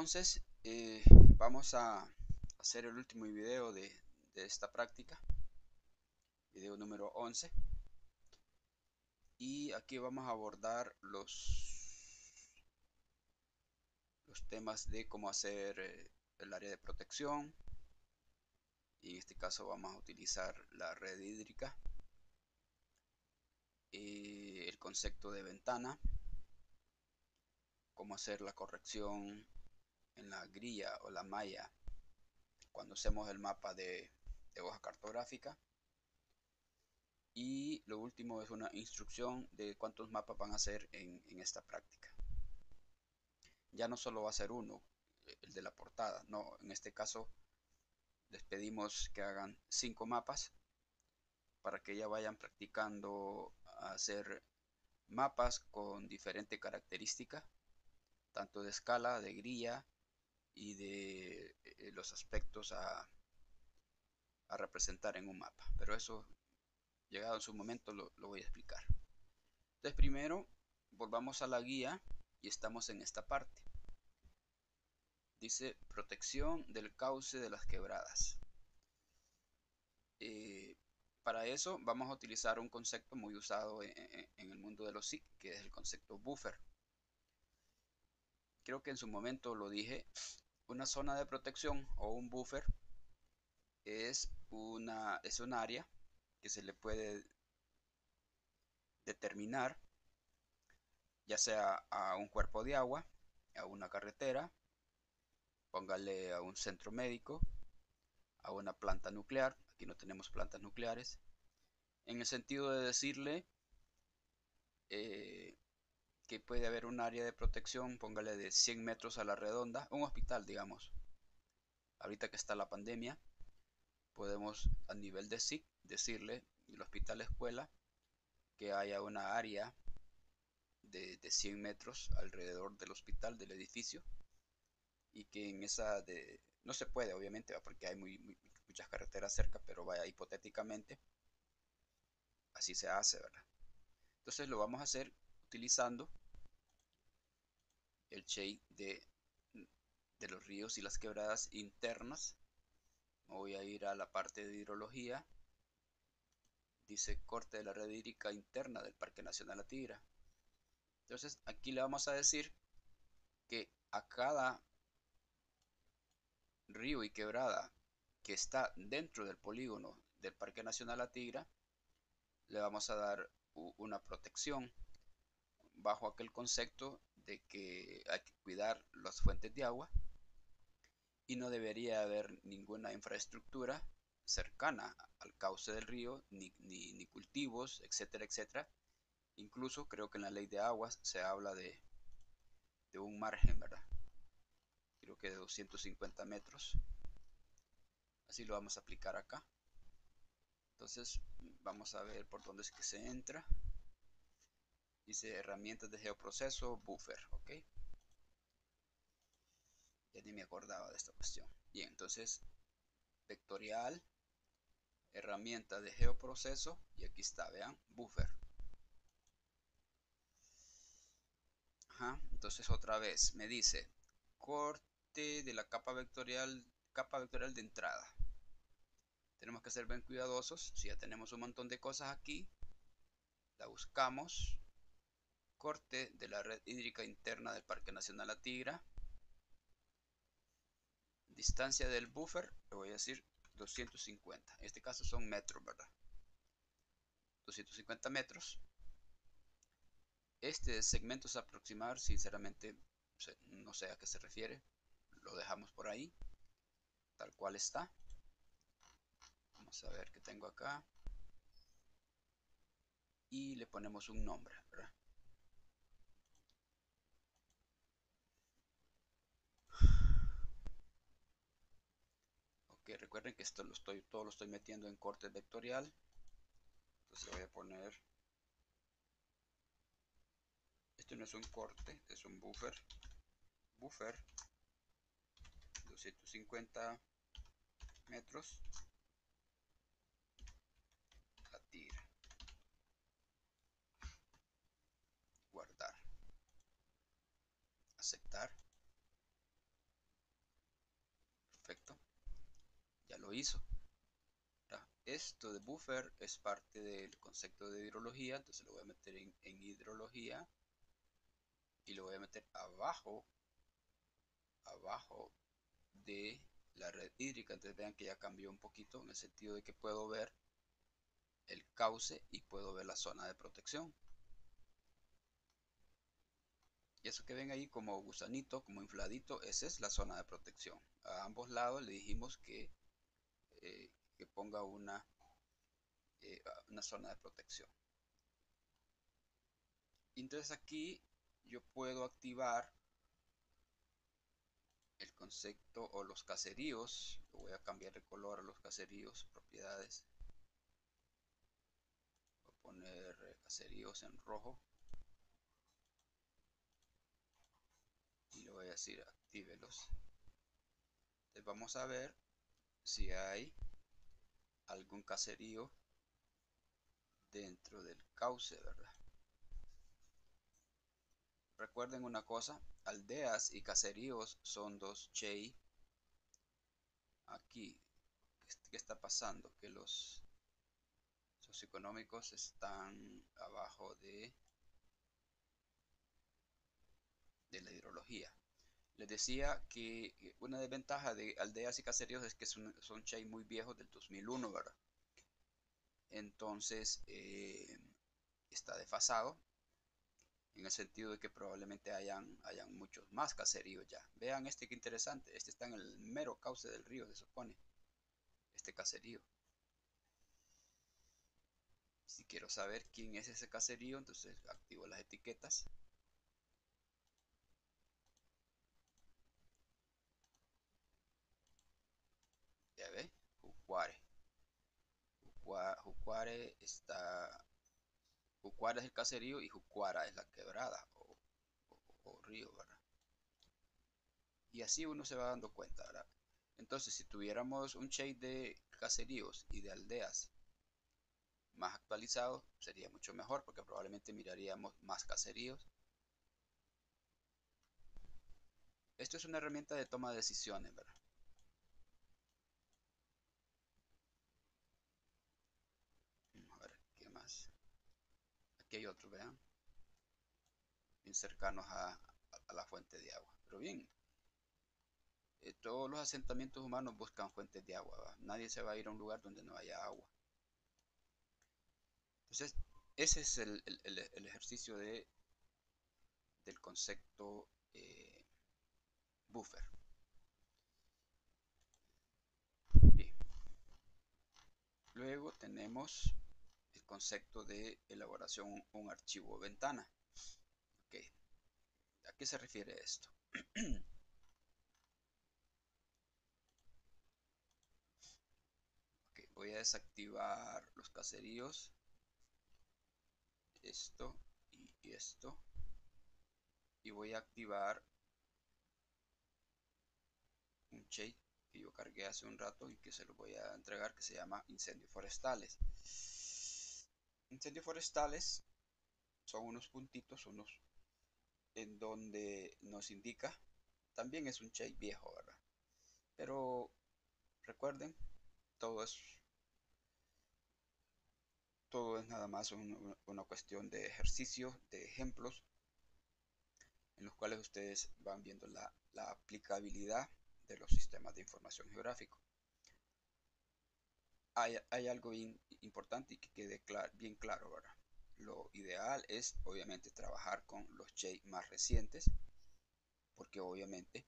Entonces, vamos a hacer el último video de esta práctica, video número 11. Y aquí vamos a abordar los temas de cómo hacer el área de protección. Y en este caso vamos a utilizar la red hídrica, el concepto de ventana, cómo hacer la corrección en la grilla o la malla cuando hacemos el mapa de hoja cartográfica. Y lo último es una instrucción de cuántos mapas van a hacer en esta práctica. Ya no solo va a ser uno, el de la portada, no, en este caso les pedimos que hagan 5 mapas para que ya vayan practicando a hacer mapas con diferentes características, tanto de escala, de grilla y de los aspectos a representar en un mapa. Pero eso, llegado en su momento, lo voy a explicar. Entonces, primero volvamos a la guía y estamos en esta parte. Dice protección del cauce de las quebradas. Para eso vamos a utilizar un concepto muy usado en el mundo de los SIC, que es el concepto buffer. Creo que en su momento lo dije. Una zona de protección o un buffer es un área que se le puede determinar, ya sea a un cuerpo de agua, a una carretera, póngale a un centro médico, a una planta nuclear. Aquí no tenemos plantas nucleares. En el sentido de decirle que puede haber un área de protección, póngale de 100 metros a la redonda, un hospital, digamos. Ahorita que está la pandemia, podemos a nivel de SIC decirle, el hospital escuela, que haya una área de 100 metros alrededor del hospital, del edificio, y que en esa no se puede obviamente, porque hay muchas carreteras cerca, pero vaya, hipotéticamente así se hace, ¿verdad? Entonces lo vamos a hacer utilizando el shape de los ríos y las quebradas internas. Me voy a ir a la parte de hidrología. Dice corte de la red hídrica interna del Parque Nacional La Tigra. Entonces aquí le vamos a decir que a cada río y quebrada que está dentro del polígono del Parque Nacional La Tigra le vamos a dar una protección bajo aquel concepto de que hay que cuidar las fuentes de agua y no debería haber ninguna infraestructura cercana al cauce del río, ni cultivos, etcétera, etcétera. Incluso creo que en la ley de aguas se habla de un margen, ¿verdad? Creo que de 250 metros. Así lo vamos a aplicar acá. Entonces vamos a ver por dónde es que se entra. Dice herramientas de geoproceso, buffer, ¿ok? Ya ni me acordaba de esta cuestión. Bien, entonces vectorial, herramienta de geoproceso, y aquí está, vean, buffer. Ajá, entonces otra vez me dice corte de la capa vectorial de entrada. Tenemos que ser bien cuidadosos. Si ya tenemos un montón de cosas aquí, la buscamos. Corte de la red hídrica interna del Parque Nacional La Tigra. Distancia del buffer, le voy a decir 250. En este caso son metros, ¿verdad? 250 metros. Este segmento es aproximar, sinceramente no sé a qué se refiere. Lo dejamos por ahí, tal cual está. Vamos a ver qué tengo acá. Y le ponemos un nombre, ¿verdad? Ok, recuerden que esto todo lo estoy metiendo en corte vectorial. Entonces voy a poner, esto no es un corte, es un buffer. Buffer 250 metros. La Tigra. Guardar. Aceptar. lo hizo. Esto de buffer es parte del concepto de hidrología, entonces lo voy a meter en hidrología y lo voy a meter abajo de la red hídrica. Entonces vean que ya cambió un poquito en el sentido de que puedo ver el cauce y puedo ver la zona de protección. Y eso que ven ahí como gusanito, como infladito, esa es la zona de protección. A ambos lados le dijimos que ponga una zona de protección. Entonces aquí yo puedo activar el concepto o los caseríos. Voy a cambiar de color a los caseríos, propiedades. Voy a poner caseríos en rojo. Y le voy a decir actívelos. Entonces vamos a ver si hay algún caserío dentro del cauce, ¿verdad? Recuerden una cosa, aldeas y caseríos son dos chey. Aquí, ¿qué está pasando? Que los socioeconómicos están abajo de la hidrología. Les decía que una desventaja de aldeas y caseríos es que son chey muy viejos del 2001, ¿verdad? Entonces, está desfasado en el sentido de que probablemente hayan muchos más caseríos ya. Vean este que interesante, este está en el mero cauce del río, se supone, este caserío. Si quiero saber quién es ese caserío, entonces activo las etiquetas. Ya ve, Jucuare. Jucuare está. Jucuara es el caserío y Jucuara es la quebrada o río, ¿verdad? Y así uno se va dando cuenta, ¿verdad? Entonces, si tuviéramos un shade de caseríos y de aldeas más actualizado, sería mucho mejor porque probablemente miraríamos más caseríos. Esto es una herramienta de toma de decisiones, ¿verdad? Vamos a ver qué más. Aquí hay otro, vean, bien cercanos a la fuente de agua. Pero bien, todos los asentamientos humanos buscan fuentes de agua, ¿va? Nadie se va a ir a un lugar donde no haya agua. Entonces, ese es el ejercicio del concepto buffer. Bien. Luego tenemos el concepto de elaboración un archivo ventana. Okay. ¿A qué se refiere esto? Okay. Voy a desactivar los caseríos, esto y esto, y voy a activar un shade que yo cargué hace un rato y que se lo voy a entregar, que se llama incendios forestales. Incendios forestales son unos puntitos, unos en donde nos indica, también es un shade viejo, ¿verdad? Pero recuerden, todo es, todo es nada más una cuestión de ejercicios, de ejemplos, en los cuales ustedes van viendo la aplicabilidad de los sistemas de información geográfico. Hay algo importante y que quede bien claro, ¿verdad? Lo ideal es obviamente trabajar con los J más recientes, porque obviamente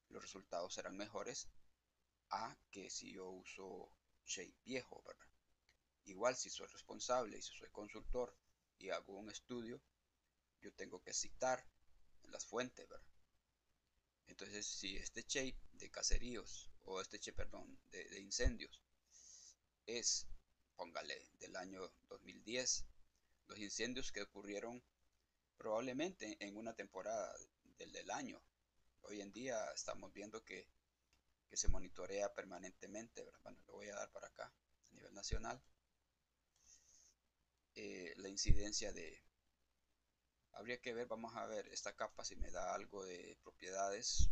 los resultados serán mejores a que si yo uso J viejo, ¿verdad? Igual si soy responsable y si soy consultor y hago un estudio, yo tengo que citar las fuentes, ¿verdad? Entonces, si este shape de caseríos o este shape, perdón, de incendios es, póngale, del año 2010, los incendios que ocurrieron probablemente en una temporada del año. Hoy en día estamos viendo que se monitorea permanentemente, ¿verdad? Bueno, lo voy a dar para acá a nivel nacional. La incidencia de, habría que ver, vamos a ver esta capa si me da algo de propiedades,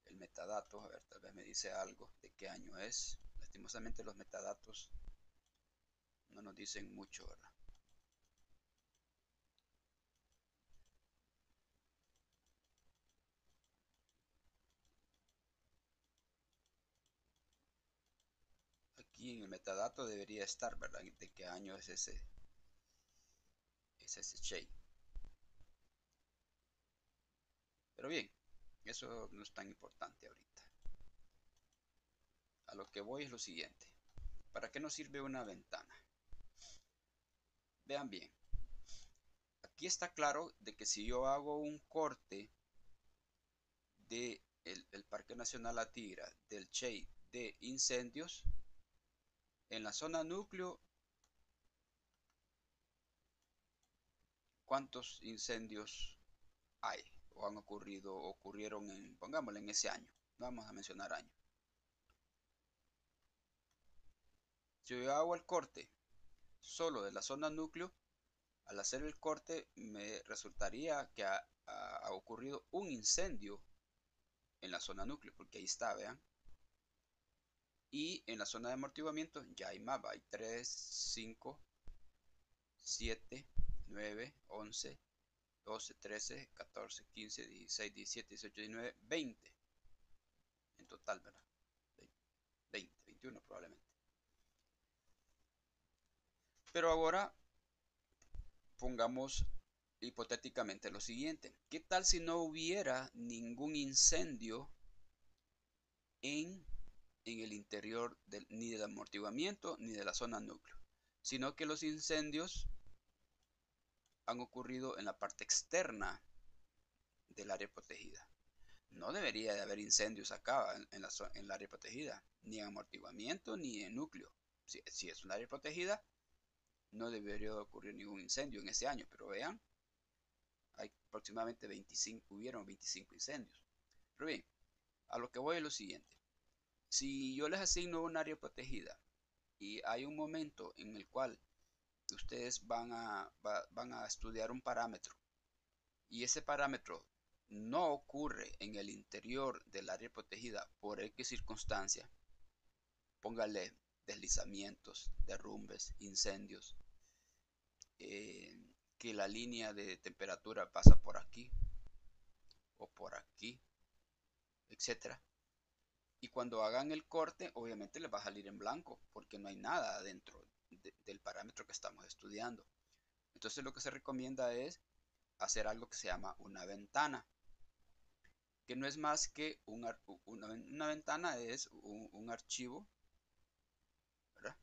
el metadato, a ver, tal vez me dice algo de qué año es lastimosamente los metadatos no nos dicen mucho, ¿verdad? Aquí en el metadato debería estar, ¿verdad? De qué año es ese shape. Pero bien, eso no es tan importante ahorita. A lo que voy es lo siguiente. ¿Para qué nos sirve una ventana? Vean bien. Aquí está claro de que si yo hago un corte de el Parque Nacional La Tigra, del shade de incendios, en la zona núcleo, ¿cuántos incendios hay o han ocurrido o ocurrieron pongámosle, en ese año? No vamos a mencionar año. Si yo hago el corte solo de la zona núcleo, al hacer el corte me resultaría que ha ocurrido un incendio en la zona núcleo, porque ahí está, vean. Y en la zona de amortiguamiento ya hay más, hay 3, 5, 7, 9, 11, 12, 13, 14, 15, 16, 17, 18, 19, 20 en total, ¿verdad? 20, 21 probablemente. Pero ahora pongamos hipotéticamente lo siguiente. ¿Qué tal si no hubiera ningún incendio en, en el interior ni del amortiguamiento ni de la zona núcleo? Sino que los incendios han ocurrido en la parte externa del área protegida. No debería de haber incendios acá en el área protegida, ni en amortiguamiento ni en núcleo. Si es un área protegida, no debería ocurrir ningún incendio en ese año, pero vean, hay aproximadamente 25, hubieron 25 incendios. Pero bien, a lo que voy es lo siguiente. Si yo les asigno un área protegida y hay un momento en el cual ustedes van a estudiar un parámetro y ese parámetro no ocurre en el interior del área protegida por X circunstancia, póngale deslizamientos, derrumbes, incendios, que la línea de temperatura pasa por aquí o por aquí, etcétera. Y cuando hagan el corte, obviamente les va a salir en blanco porque no hay nada dentro del parámetro que estamos estudiando. Entonces lo que se recomienda es hacer algo que se llama una ventana, que no es más que una ventana, es un archivo, ¿verdad?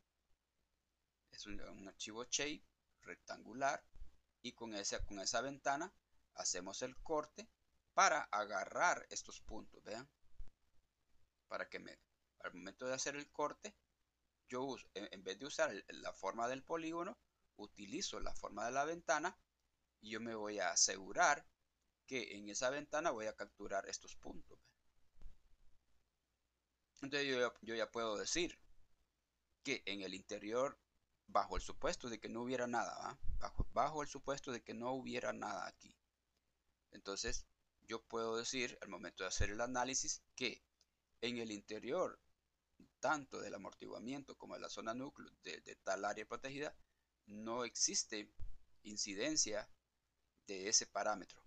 Es un archivo shape rectangular y con esa ventana hacemos el corte para agarrar estos puntos, vean, para que al momento de hacer el corte, yo uso, en vez de usar la forma del polígono, utilizo la forma de la ventana y yo me voy a asegurar que en esa ventana voy a capturar estos puntos. Entonces yo ya puedo decir que en el interior, bajo el supuesto de que no hubiera nada, ¿va? Bajo el supuesto de que no hubiera nada aquí. Entonces yo puedo decir al momento de hacer el análisis que en el interior, tanto del amortiguamiento como de la zona núcleo de tal área protegida, no existe incidencia de ese parámetro,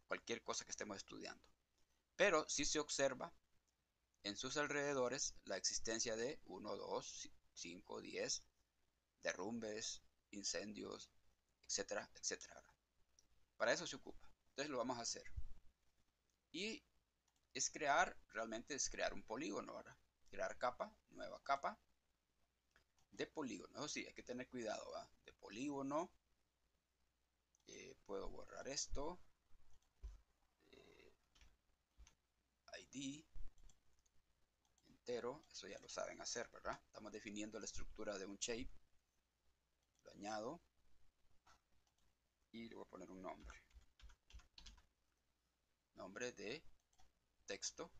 cualquier cosa que estemos estudiando. Pero sí se observa en sus alrededores la existencia de 1, 2, 5, 10 derrumbes, incendios, etcétera, etcétera. Para eso se ocupa. Entonces lo vamos a hacer. Y realmente es crear un polígono, ¿verdad? Crear capa, nueva capa de polígono. Eso sí, hay que tener cuidado, ¿verdad? De polígono. Puedo borrar esto. ID entero. Eso ya lo saben hacer, ¿verdad? Estamos definiendo la estructura de un shape. Lo añado. Y le voy a poner un nombre. Nombre de texto.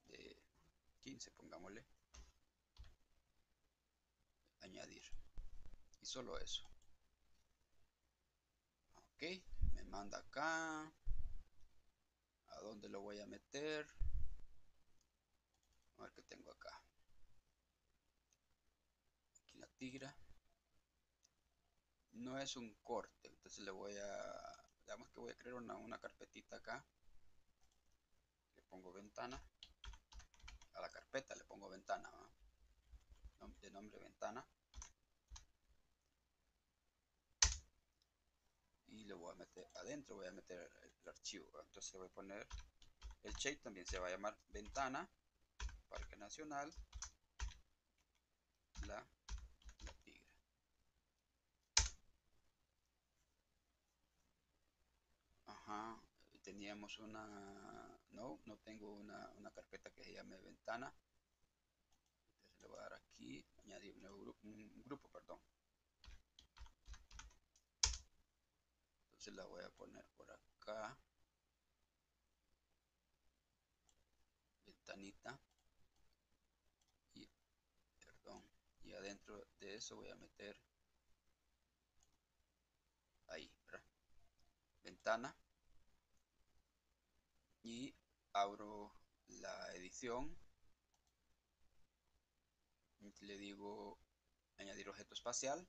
De 15, pongámosle. Añadir. Y solo eso. Ok, me manda acá. ¿A dónde lo voy a meter? A ver qué tengo acá. Aquí la tigra. No es un corte, entonces le voy a... Digamos que voy a crear una carpetita acá. Le pongo ventana. A la carpeta le pongo ventana, ¿va? De nombre ventana. Y le voy a meter adentro, voy a meter el archivo, ¿va? Entonces le voy a poner el shape, también se va a llamar ventana, Parque Nacional, la Tigra. Ajá, teníamos una... No tengo una carpeta que se llame ventana. Entonces le voy a dar aquí, añadir un, nuevo un grupo, perdón. Entonces la voy a poner por acá. Ventanita. Y, perdón. Y adentro de eso voy a meter ahí, ¿verdad? Ventana. Y abro la edición. Le digo añadir objeto espacial.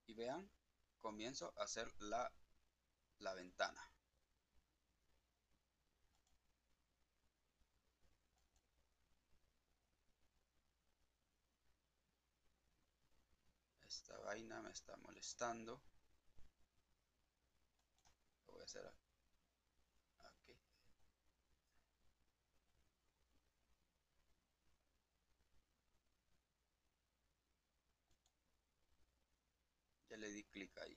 Y vean, comienzo a hacer la ventana. Esta vaina me está molestando. Lo voy a hacer aquí. Ya le di clic ahí.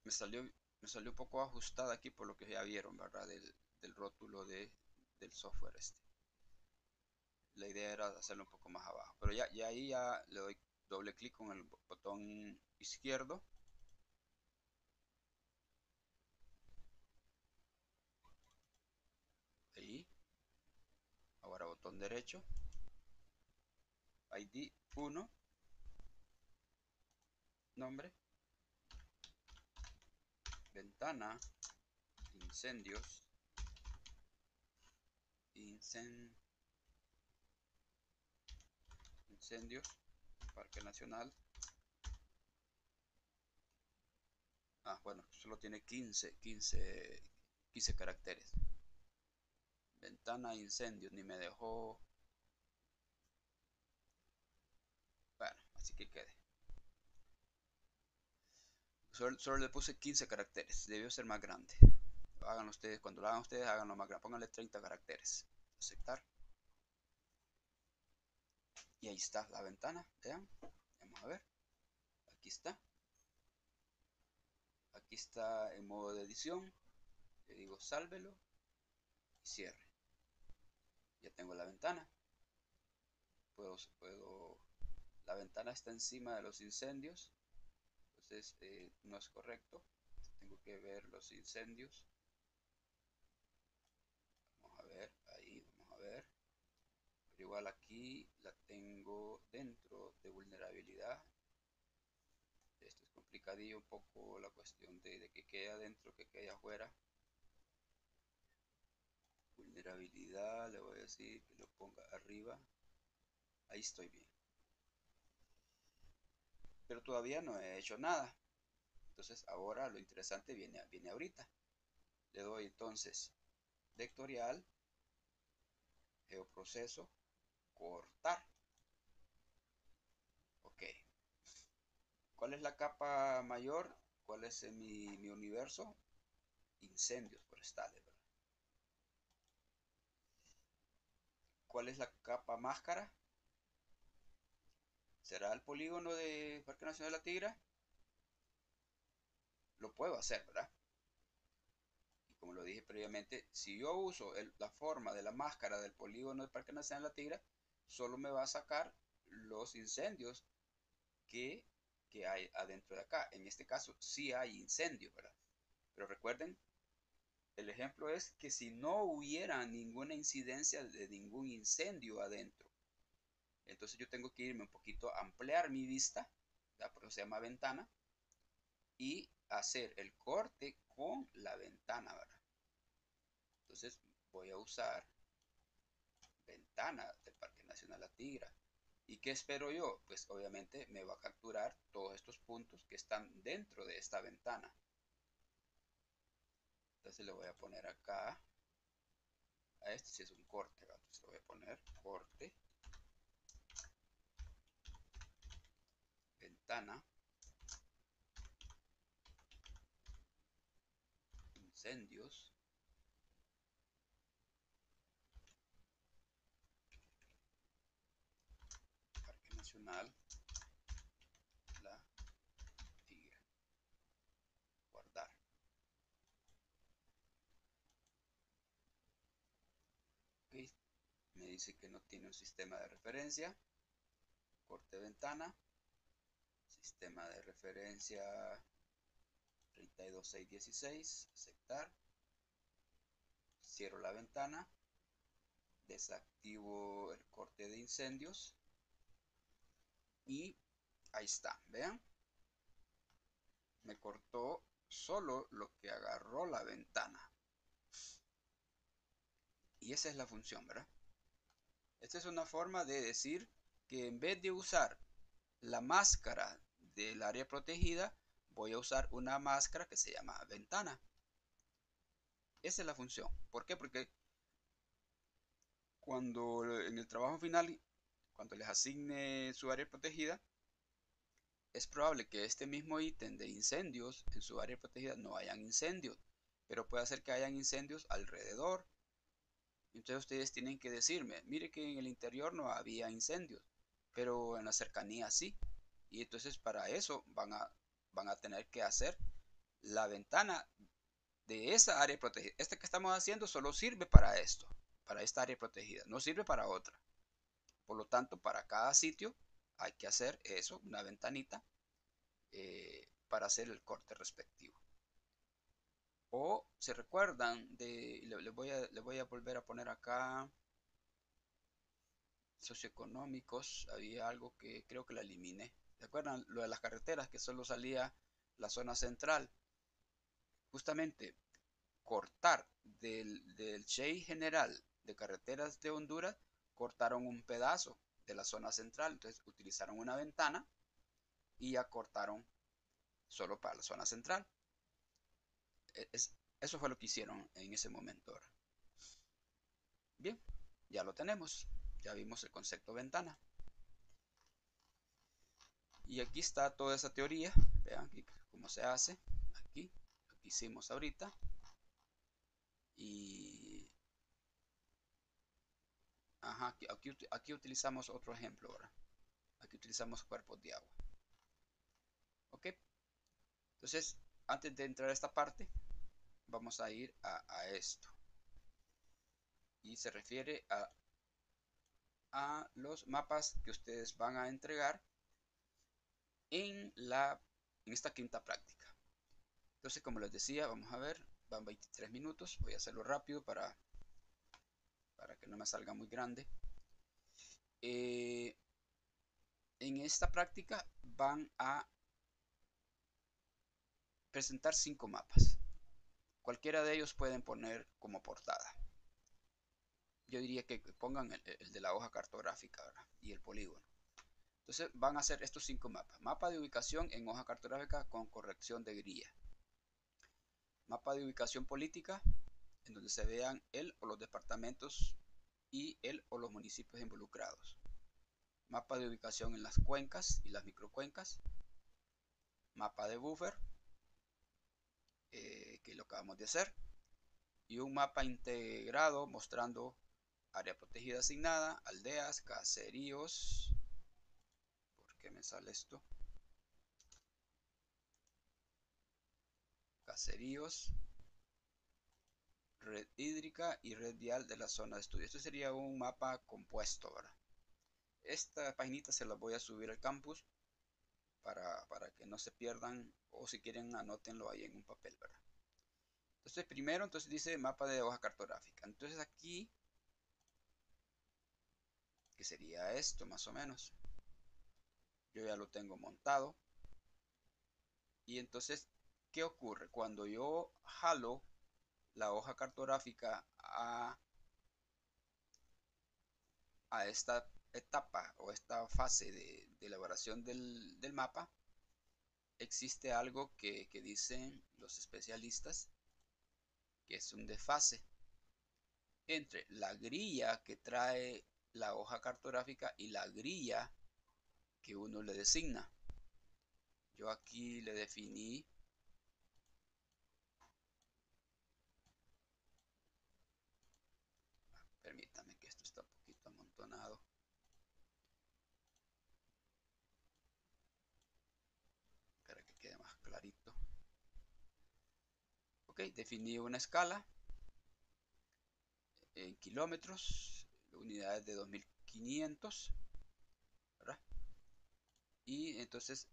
Me salió, me salió un poco ajustada aquí por lo que ya vieron, ¿verdad? Del rótulo del software este. La idea era hacerlo un poco más abajo. Pero ya ahí ya le doy doble clic con el botón izquierdo. Ahí. Ahora botón derecho. ID 1. Nombre. Ventana. Incendios. Incendios. Parque Nacional. Bueno, solo tiene 15 caracteres. Ventana, incendios, ni me dejó. Bueno, así que quede. Solo le puse 15 caracteres, debió ser más grande. Háganlo ustedes, cuando lo hagan ustedes, háganlo más grande. Pónganle 30 caracteres. Aceptar. Y ahí está la ventana, vean. Vamos a ver. Aquí está. Aquí está en modo de edición. Le digo sálvelo y cierre. Ya tengo la ventana. La ventana está encima de los incendios. Entonces no es correcto. Tengo que ver los incendios. Vamos a ver, ahí, vamos a ver. Pero igual aquí la tengo dentro de vulnerabilidad. Esto es complicadillo un poco la cuestión de que quede adentro, que quede afuera. Vulnerabilidad, le voy a decir que lo ponga arriba. Ahí estoy bien. Pero todavía no he hecho nada. Entonces ahora lo interesante viene ahorita. Le doy entonces vectorial, geoproceso, cortar. Ok. ¿Cuál es la capa mayor? ¿Cuál es mi universo? Incendios forestales, ¿verdad? ¿Cuál es la capa máscara? ¿Será el polígono de Parque Nacional de la Tigra? Lo puedo hacer, ¿verdad? Y como lo dije previamente, si yo uso la forma de la máscara del polígono del Parque Nacional de la Tigra, solo me va a sacar los incendios que, que hay adentro de acá. En este caso sí hay incendios, ¿verdad? Pero recuerden, el ejemplo es que si no hubiera ninguna incidencia de ningún incendio adentro, entonces yo tengo que irme un poquito a ampliar mi vista, por eso se llama ventana, y hacer el corte con la ventana, ¿verdad? Entonces voy a usar ventana del Parque Nacional Atigra. ¿Y qué espero yo? Pues obviamente me va a capturar todos estos puntos que están dentro de esta ventana. Entonces le voy a poner acá, a este si es un corte, ¿va? Entonces le voy a poner corte, ventana, incendios, Parque Nacional La Tigra, guardar. Ok, me dice que no tiene un sistema de referencia, corte ventana, sistema de referencia 32616, aceptar, cierro la ventana, desactivo el corte de incendios y ahí está, vean, me cortó solo lo que agarró la ventana. Y esa es la función, ¿verdad? Esta es una forma de decir que en vez de usar la máscara del área protegida, voy a usar una máscara que se llama ventana. Esa es la función. ¿Por qué? Porque cuando en el trabajo final, cuando les asigne su área protegida, es probable que este mismo ítem de incendios en su área protegida no hayan incendios, pero puede ser que hayan incendios alrededor. Entonces ustedes tienen que decirme, mire que en el interior no había incendios, pero en la cercanía sí. Y entonces para eso van a tener que hacer la ventana de esa área protegida. Este que estamos haciendo solo sirve para esto, para esta área protegida, no sirve para otra. Por lo tanto, para cada sitio hay que hacer eso, una ventanita, para hacer el corte respectivo. O se recuerdan de, le voy a volver a poner acá socioeconómicos, había algo que creo que la eliminé. ¿Se acuerdan lo de las carreteras que solo salía la zona central? Justamente cortar del Shey general de carreteras de Honduras, cortaron un pedazo de la zona central, entonces utilizaron una ventana y ya cortaron solo para la zona central. Eso fue lo que hicieron en ese momento. Bien, ya lo tenemos, ya vimos el concepto ventana. Y aquí está toda esa teoría, vean aquí cómo se hace, aquí, lo que hicimos ahorita. Y ajá, aquí utilizamos otro ejemplo ahora. Aquí utilizamos cuerpos de agua. Ok, entonces antes de entrar a esta parte, vamos a ir a esto. Y se refiere a los mapas que ustedes van a entregar en, en esta quinta práctica. Entonces, como les decía, vamos a ver, van 23 minutos, voy a hacerlo rápido para que no me salga muy grande. En esta práctica van a presentar 5 mapas. Cualquiera de ellos pueden poner como portada. Yo diría que pongan el de la hoja cartográfica, ¿verdad? Y el polígono. Entonces van a hacer estos 5 mapas. Mapa de ubicación en hoja cartográfica con corrección de grilla. Mapa de ubicación política, en donde se vean el o los departamentos y el o los municipios involucrados. Mapa de ubicación en las cuencas y las microcuencas. Mapa de buffer, que lo acabamos de hacer. Y un mapa integrado mostrando área protegida asignada, aldeas, caseríos. ¿Por qué me sale esto? Caseríos, red hídrica y red vial de la zona de estudio. Esto sería un mapa compuesto, ¿verdad? Esta paginita se la voy a subir al campus para que no se pierdan, o si quieren anótenlo ahí en un papel, ¿verdad? Entonces primero dice mapa de hoja cartográfica. Entonces aquí, que sería esto más o menos, yo ya lo tengo montado. Y entonces, ¿qué ocurre? Cuando yo jalo la hoja cartográfica a esta etapa o esta fase de elaboración del mapa, existe algo que dicen los especialistas que es un desfase entre la grilla que trae la hoja cartográfica y la grilla que uno le designa. Yo aquí le definí, permítame que esto está un poquito amontonado, para que quede más clarito. Ok, definí una escala en kilómetros, unidades de 2500, ¿verdad? Y entonces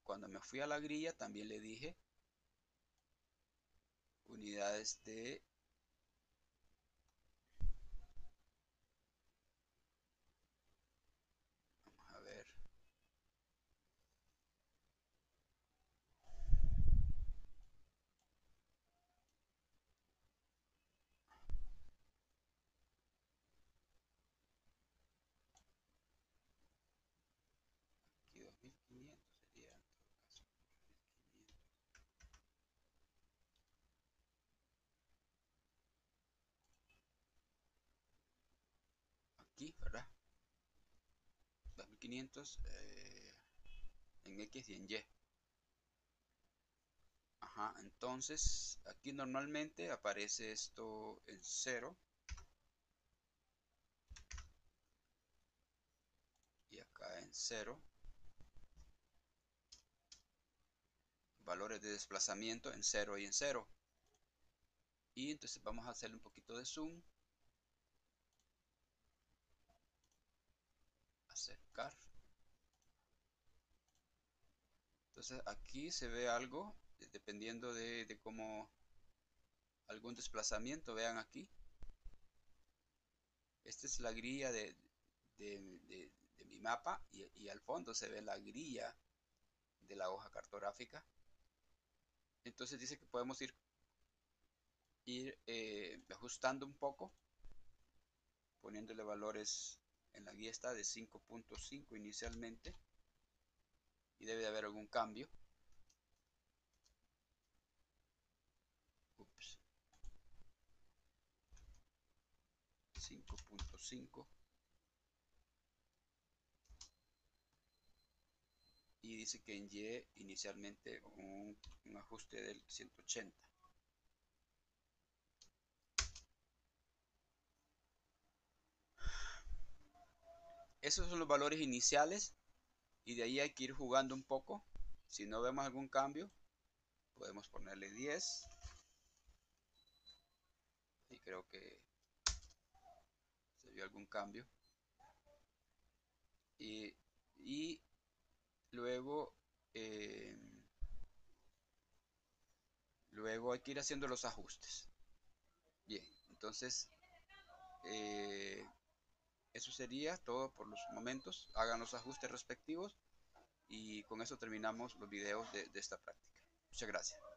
cuando me fui a la grilla también le dije unidades de, vamos a ver, aquí 2500 sería en todo caso 2500, aquí, ¿verdad? 2500 en X y en Y. Ajá, entonces aquí normalmente aparece esto en 0 y acá en 0. Valores de desplazamiento en 0 y en 0. Y entonces vamos a hacerle un poquito de zoom. Acercar. Entonces aquí se ve algo, dependiendo de cómo algún desplazamiento. Vean aquí. Esta es la grilla de, de mi mapa y al fondo se ve la grilla de la hoja cartográfica. Entonces dice que podemos ir ajustando un poco, poniéndole valores. En la guía está de 5.5 inicialmente y debe de haber algún cambio. Ups. 5.5 y dice que en Y inicialmente un ajuste del 180. Esos son los valores iniciales y de ahí hay que ir jugando un poco. Si no vemos algún cambio, podemos ponerle 10 y creo que se vio algún cambio. Y, y luego, eh, luego hay que ir haciendo los ajustes. Bien, entonces eso sería todo por los momentos. Hagan los ajustes respectivos y con eso terminamos los videos de esta práctica. Muchas gracias.